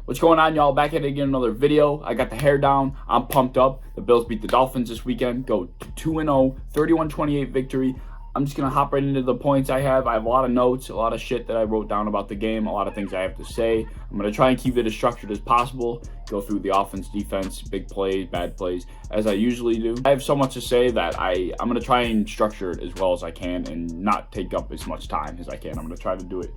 What's going on, y'all? Back at it again, another video. I got the hair down. I'm pumped up. The Bills beat the Dolphins this weekend. Go 2-0, 31-28 victory. I'm just going to hop right into the points I have. I have a lot of notes, a lot of shit that I wrote down about the game, a lot of things I have to say. I'm going to try and keep it as structured as possible, go through the offense, defense, big plays, bad plays, as I usually do. I have so much to say that I'm going to try and structure it as well as I can and not take up as much time as I can. I'm going to try to do it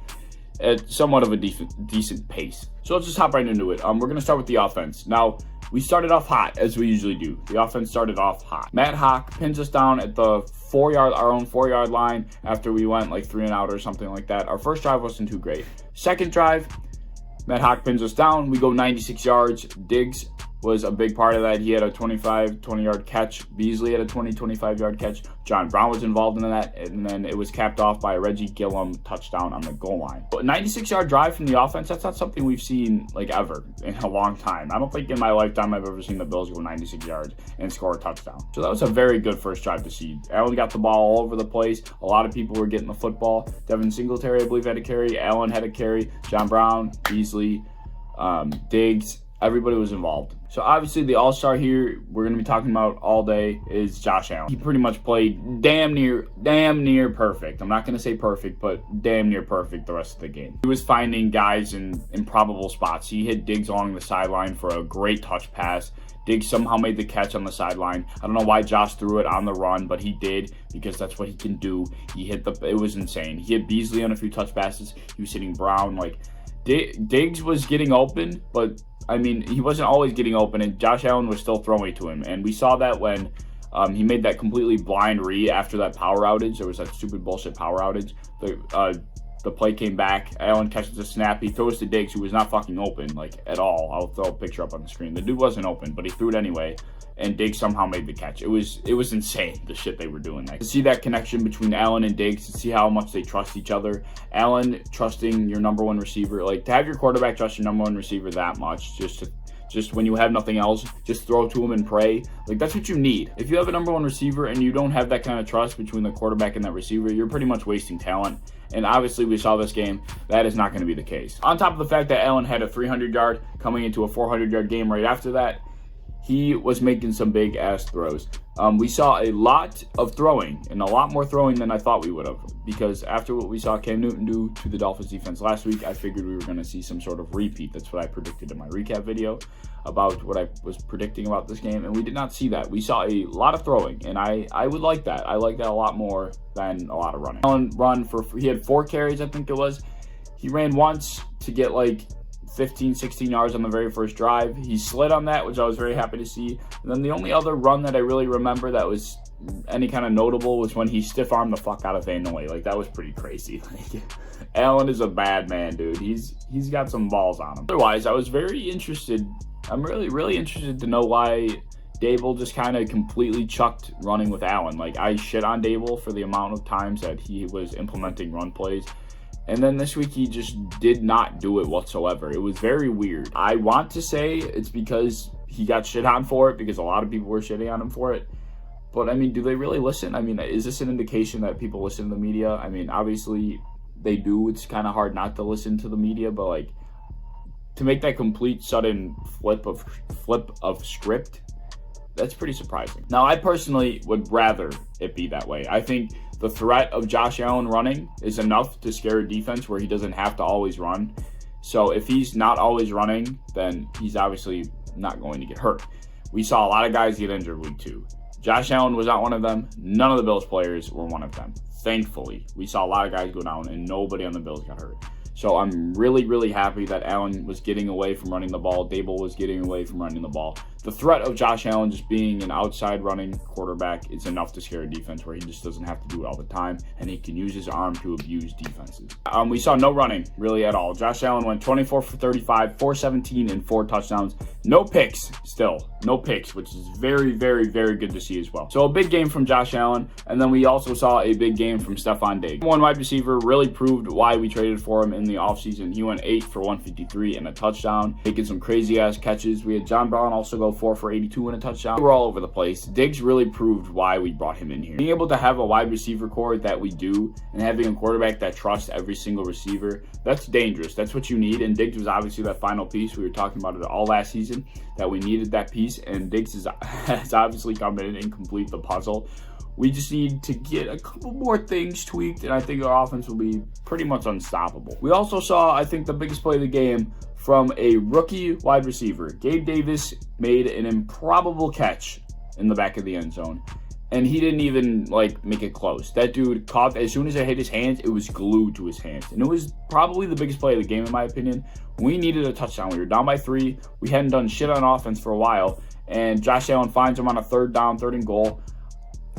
at somewhat of a decent pace. So let's just hop right into it. We're going to start with the offense. Now, we started off hot, as we usually do. The offense started off hot. Matt Hawk pins us down at the our own 4-yard line after we went like 3 and out or something like that. Our first drive wasn't too great. Second drive, Matt Hawk pins us down. We go 96 yards. Diggs was a big part of that. He had a 20-yard catch. Beasley had a 25-yard catch. John Brown was involved in that, and then it was capped off by a Reggie Gillum touchdown on the goal line. But 96-yard drive from the offense, that's not something we've seen like ever in a long time. I don't think in my lifetime I've ever seen the Bills go 96 yards and score a touchdown. So that was a very good first drive to see. Allen got the ball all over the place. A lot of people were getting the football. Devin Singletary, I believe, had a carry. Allen had a carry. John Brown, Beasley, Diggs, everybody was involved. So obviously the all-star here we're going to be talking about all day is Josh Allen. He pretty much played damn near perfect. I'm not going to say perfect, but damn near perfect the rest of the game. He was finding guys in improbable spots. He hit Diggs along the sideline for a great touch pass. Diggs somehow made the catch on the sideline. I don't know why Josh threw it on the run, but he did because that's what he can do. He hit it was insane. He hit Beasley on a few touch passes. He was hitting Brown. Like, Diggs was getting open, but I mean, he wasn't always getting open, and Josh Allen was still throwing to him. And we saw that when he made that completely blind read after that power outage. There was that stupid bullshit power outage. The play came back. Allen catches the snap. He throws to Diggs, who was not fucking open, like, at all. I'll throw a picture up on the screen. The dude wasn't open, but he threw it anyway, and Diggs somehow made the catch. It was insane, the shit they were doing. Like, to see that connection between Allen and Diggs, to see how much they trust each other. Allen trusting your number one receiver. Like, to have your quarterback trust your number one receiver that much, just when you have nothing else, just throw to him and pray. Like, that's what you need. If you have a number one receiver and you don't have that kind of trust between the quarterback and that receiver, you're pretty much wasting talent. And obviously, we saw this game, that is not going to be the case. On top of the fact that Allen had a 300-yard coming into a 400-yard game right after that, he was making some big-ass throws. We saw a lot of throwing, and a lot more throwing than I thought we would have, because after what we saw Cam Newton do to the Dolphins defense last week, I figured we were going to see some sort of repeat. That's what I predicted in my recap video about what I was predicting about this game, and we did not see that. We saw a lot of throwing, and I would like that. I like that a lot more than a lot of running. Allen he had 4 carries, I think it was. He ran once to get like 15, 16 yards on the very first drive. He slid on that, which I was very happy to see. And then the only other run that I really remember that was any kind of notable was when he stiff-armed the fuck out of Van Noy. Like, that was pretty crazy. Like, Allen is a bad man, dude. He's got some balls on him. Otherwise, I was very interested. I'm really interested to know why Dable just kind of completely chucked running with Allen. Like, I shit on Dable for the amount of times that he was implementing run plays. And then this week, he just did not do it whatsoever. It was very weird. I want to say it's because he got shit on for it, because a lot of people were shitting on him for it. But, I mean, do they really listen? I mean, is this an indication that people listen to the media? I mean, obviously, they do. It's kind of hard not to listen to the media, but, like, to make that complete sudden flip of script, that's pretty surprising. Now, I personally would rather it be that way. I think the threat of Josh Allen running is enough to scare a defense where he doesn't have to always run. So if he's not always running, then he's obviously not going to get hurt. We saw a lot of guys get injured week 2. Josh Allen was not one of them. None of the Bills players were one of them. Thankfully, we saw a lot of guys go down and nobody on the Bills got hurt. So I'm really happy that Allen was getting away from running the ball. Dable was getting away from running the ball. The threat of Josh Allen just being an outside running quarterback is enough to scare a defense where he just doesn't have to do it all the time, and he can use his arm to abuse defenses. We saw no running really at all. Josh Allen went 24 for 35, 417, and 4 touchdowns. No picks still. No picks, which is very good to see as well. So a big game from Josh Allen, and then we also saw a big game from Stefon Diggs. One wide receiver, really proved why we traded for him in the offseason. He went 8 for 153 and a touchdown, making some crazy-ass catches. We had John Brown also go go 4 for 82 and a touchdown. We're all over the place. Diggs really proved why we brought him in here. Being able to have a wide receiver core that we do, and having a quarterback that trusts every single receiver, that's dangerous. That's what you need, and Diggs was obviously that final piece. We were talking about it all last season, that we needed that piece, and Diggs has obviously come in and complete the puzzle. We just need to get a couple more things tweaked, and I think our offense will be pretty much unstoppable. We also saw, I think, the biggest play of the game from a rookie wide receiver. Gabe Davis made an improbable catch in the back of the end zone, and he didn't even make it close. That dude caught, as soon as it hit his hands, it was glued to his hands, and it was probably the biggest play of the game in my opinion. We needed a touchdown. We were down by 3. We hadn't done shit on offense for a while, and Josh Allen finds him on a 3rd down, 3rd and goal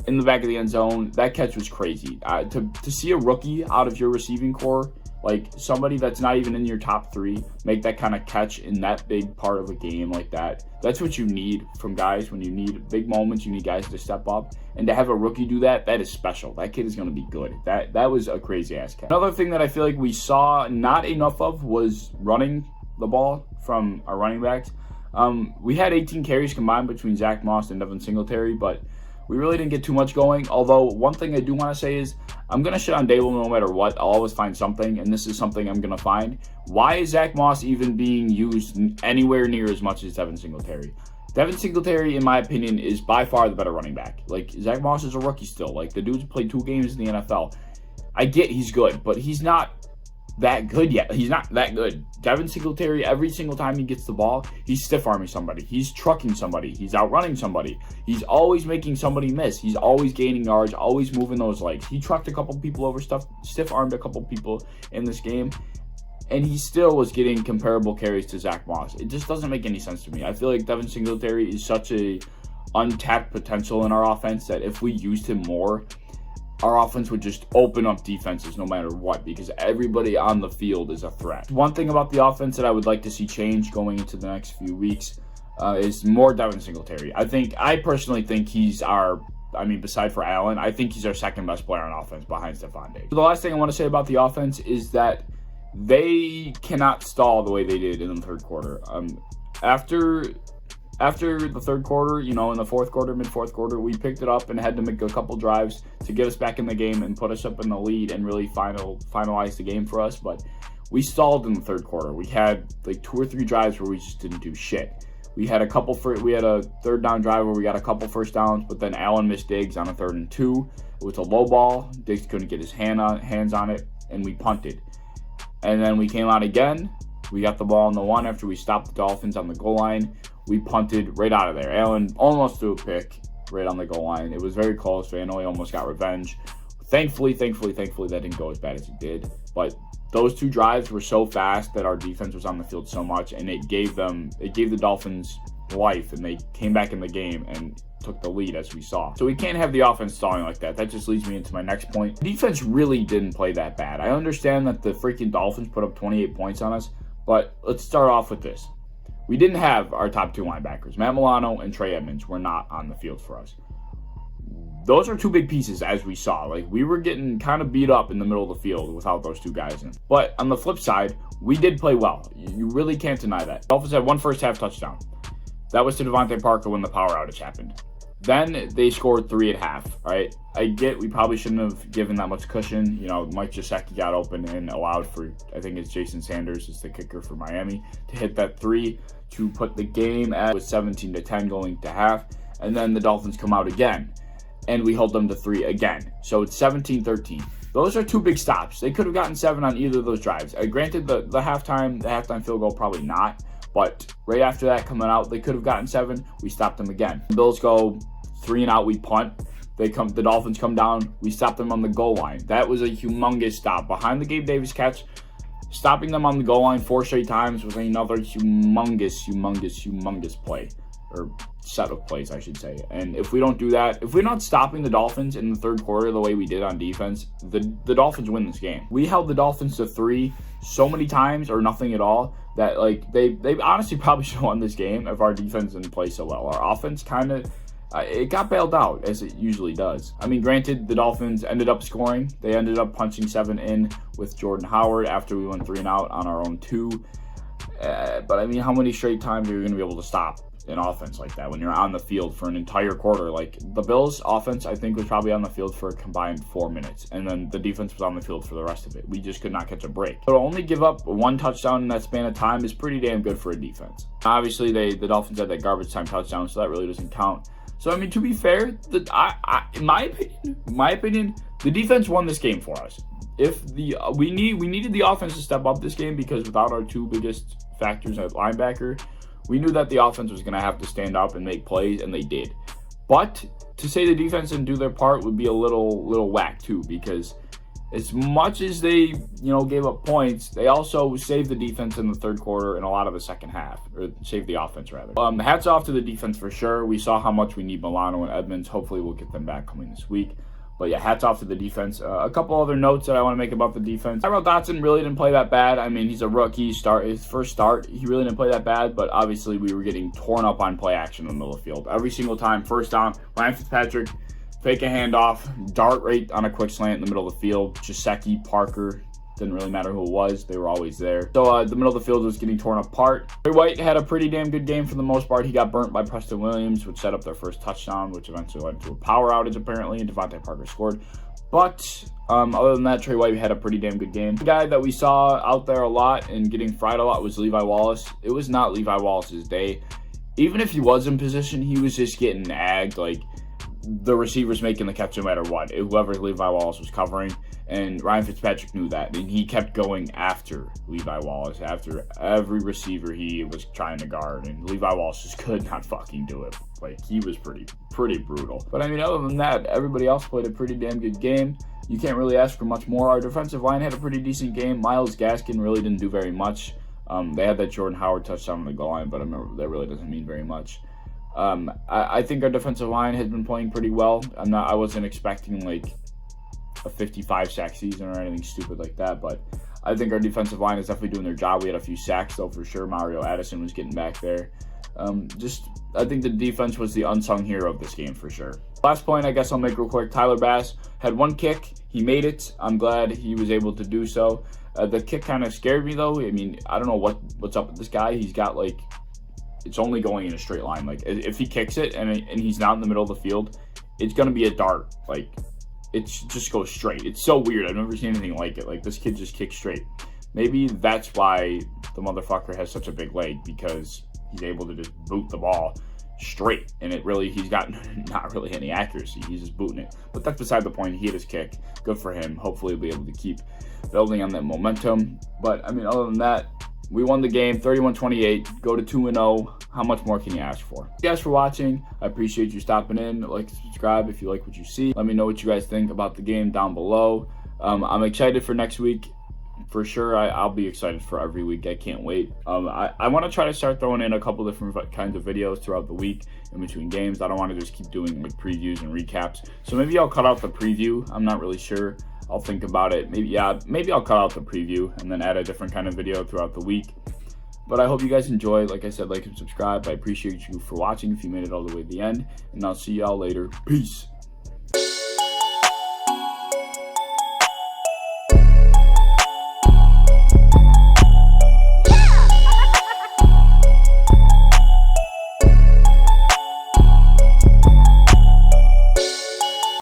in the back of the end zone. That catch was crazy. To see a rookie out of your receiving core, like somebody that's not even in your top 3, make that kind of catch in that big part of a game like that. That's what you need from guys. When you need big moments, you need guys to step up. And to have a rookie do that, that is special. That kid is going to be good. That was a crazy-ass catch. Another thing that I feel like we saw not enough of was running the ball from our running backs. We had 18 carries combined between Zach Moss and Devin Singletary, but we really didn't get too much going. Although, one thing I do want to say is, I'm going to shit on Dable no matter what. I'll always find something, and this is something I'm going to find. Why is Zach Moss even being used anywhere near as much as Devin Singletary? Devin Singletary, in my opinion, is by far the better running back. Zach Moss is a rookie still. The dude's played 2 games in the NFL. I get he's good, but he's not that good yet. He's not that good. Devin Singletary, every single time he gets the ball, he's stiff-arming somebody. He's trucking somebody. He's outrunning somebody. He's always making somebody miss. He's always gaining yards, always moving those legs. He trucked a couple people over, stiff-armed a couple people in this game, and he still was getting comparable carries to Zach Moss. It just doesn't make any sense to me. I feel like Devin Singletary is such a untapped potential in our offense that if we used him more, our offense would just open up defenses no matter what, because everybody on the field is a threat. One thing about the offense that I would like to see change going into the next few weeks is more Devin Singletary. I personally think he's beside for Allen, I think he's our 2nd best player on offense behind Stefon Diggs. So the last thing I want to say about the offense is that they cannot stall the way they did in the 3rd quarter. After the 3rd quarter, in the 4th quarter, mid-4th quarter, we picked it up and had to make a couple drives to get us back in the game and put us up in the lead and really finalize the game for us. But we stalled in the 3rd quarter. We had 2 or 3 drives where we just didn't do shit. We had a 3rd down drive where we got a couple first downs, but then Allen missed Diggs on a 3rd and 2. It was a low ball. Diggs couldn't get his hands on it, and we punted. And then we came out again. We got the ball on the 1 after we stopped the Dolphins on the goal line. We punted right out of there. Allen almost threw a pick right on the goal line. It was very close. Van Noy almost got revenge. Thankfully, that didn't go as bad as it did. But those 2 drives were so fast that our defense was on the field so much, and it gave the Dolphins life, and they came back in the game and took the lead, as we saw. So we can't have the offense stalling like that. That just leads me into my next point. The defense really didn't play that bad. I understand that the freaking Dolphins put up 28 points on us, but let's start off with this. We didn't have our top 2 linebackers. Matt Milano and Trey Edmonds were not on the field for us. Those are 2 big pieces, as we saw. We were getting kind of beat up in the middle of the field without those 2 guys in. But on the flip side, we did play well. You really can't deny that. Dolphins had 1 first-half touchdown. That was to Devontae Parker when the power outage happened. Then they scored 3 at half, right? I get we probably shouldn't have given that much cushion. Mike Gesicki got open and allowed for, I think it's Jason Sanders is the kicker for Miami, to hit that 3 to put the game at 17-10 going to half. And then the Dolphins come out again, and we held them to 3 again. So it's 17-13. Those are 2 big stops. They could have gotten 7 on either of those drives. Granted, the halftime field goal, probably not. But right after that, coming out, they could have gotten 7. We stopped them again. The Bills go 3 and out, we punt. The Dolphins come down, we stop them on the goal line. That was a humongous stop. Behind the Gabe Davis catch, stopping them on the goal line 4 straight times was another humongous play. Or set of plays, I should say. And if we don't do that, if we're not stopping the Dolphins in the 3rd quarter the way we did on defense, the Dolphins win this game. We held the Dolphins to 3 so many times, or nothing at all, that they honestly probably should have won this game if our defense didn't play so well. Our offense kind of it got bailed out, as it usually does. Granted, the Dolphins ended up scoring. They ended up punching 7 in with Jordan Howard after we went 3 and out on our own 2. But how many straight times are you going to be able to stop an offense like that when you're on the field for an entire quarter. Like, the Bills offense, I think, was probably on the field for a combined 4 minutes, and then the defense was on the field for the rest of it. We just could not catch a break. So to only give up 1 touchdown in that span of time is pretty damn good for a defense. Obviously, the Dolphins had that garbage time touchdown, so that really doesn't count. So, I mean, to be fair, in my opinion, the defense won this game for us. If we needed the offense to step up this game, because without our 2 biggest factors at linebacker, we knew that the offense was going to have to stand up and make plays, and they did. But to say the defense didn't do their part would be a little whack too, because as much as they gave up points, they also saved the defense in the third quarter and a lot of the second half, or saved the offense rather. Hats off to the defense for sure. We saw how much we need Milano and Edmonds. Hopefully we'll get them back coming this week. But yeah, hats off to the defense. A couple other notes that I want to make about the defense. Tyrell Dotson really didn't play that bad. I mean, he's a rookie. His first start, he really didn't play that bad. But obviously, we were getting torn up on play action in the middle of the field. Every single time, first down, Ryan Fitzpatrick, fake a handoff, dart right on a quick slant in the middle of the field. Jaceki, Parker, didn't really matter who it was. They were always there. So the middle of the field was getting torn apart. Trey White had a pretty damn good game for the most part. He got burnt by Preston Williams, which set up their first touchdown, which eventually led to a power outage apparently, and Devontae Parker scored. But other than that, Trey White had a pretty damn good game. The guy that we saw out there a lot and getting fried a lot was Levi Wallace. It was not Levi Wallace's day. Even if he was in position, he was just getting agged. Like, the receivers making the catch no matter what, whoever Levi Wallace was covering. And Ryan Fitzpatrick knew that. And he kept going after Levi Wallace, after every receiver he was trying to guard. And Levi Wallace just could not fucking do it. Like, he was pretty brutal. But I mean, other than that, everybody else played a pretty damn good game. You can't really ask for much more. Our defensive line had a pretty decent game. Myles Gaskin really didn't do very much. They had that Jordan Howard touchdown on the goal line, but I remember that really doesn't mean very much. I think our defensive line has been playing pretty well. I wasn't expecting like a 55 sack season or anything stupid like that, but I think our defensive line is definitely doing their job. We had a few sacks though for sure. Mario Addison was getting back there. I think the defense was the unsung hero of this game for sure. Last point I guess I'll make real quick. Tyler Bass had 1 kick. He made it. I'm glad he was able to do so. The kick kind of scared me though. I mean, I don't know what's up with this guy. He's got like, it's only going in a straight line. Like, if he kicks it and he's not in the middle of the field, it's going to be a dart. Like, it just goes straight. It's so weird. I've never seen anything like it. Like, this kid just kicks straight. Maybe that's why the motherfucker has such a big leg, because he's able to just boot the ball straight. And he's got not really any accuracy. He's just booting it. But that's beside the point. He hit his kick. Good for him. Hopefully he'll be able to keep building on that momentum. But, I mean, other than that, we won the game 31-28, go to 2-0. How much more can you ask for? Thank you guys for watching. I appreciate you stopping in. Like, subscribe if you like what you see. Let me know what you guys think about the game down below. I'm excited for next week. For sure, I'll be excited for every week. I can't wait. I want to try to start throwing in a couple different kinds of videos throughout the week in between games. I don't want to just keep doing like previews and recaps. So maybe I'll cut out the preview. I'm not really sure. I'll think about it. Maybe I'll cut out the preview and then add a different kind of video throughout the week. But I hope you guys enjoy. Like I said, like and subscribe. I appreciate you for watching if you made it all the way to the end. And I'll see y'all later. Peace.